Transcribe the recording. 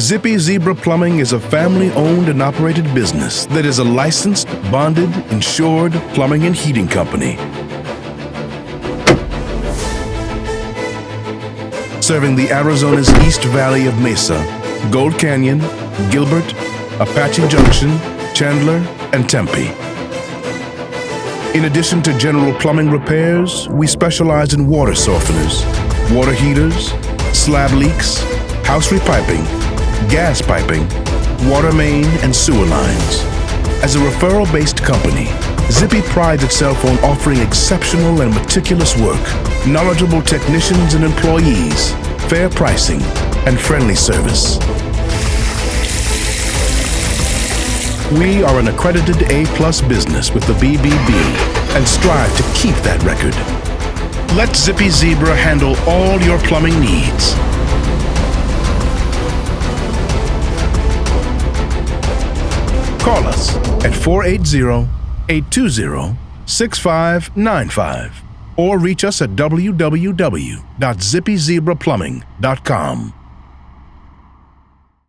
Zippy Zebra Plumbing is a family-owned and operated business that is a licensed, bonded, insured plumbing and heating company. Serving the Arizona's East Valley of Mesa, Gold Canyon, Gilbert, Apache Junction, Chandler, and Tempe. In addition to general plumbing repairs, we specialize in water softeners, water heaters, slab leaks, house repiping, gas piping, water main, and sewer lines. As a referral-based company, Zippy prides itself on offering exceptional and meticulous work, knowledgeable technicians and employees, fair pricing, and friendly service. We are an accredited A+ business with the BBB and strive to keep that record. Let Zippy Zebra handle all your plumbing needs. Call us at 480-820-6595 or reach us at www.zippyzebraplumbing.com.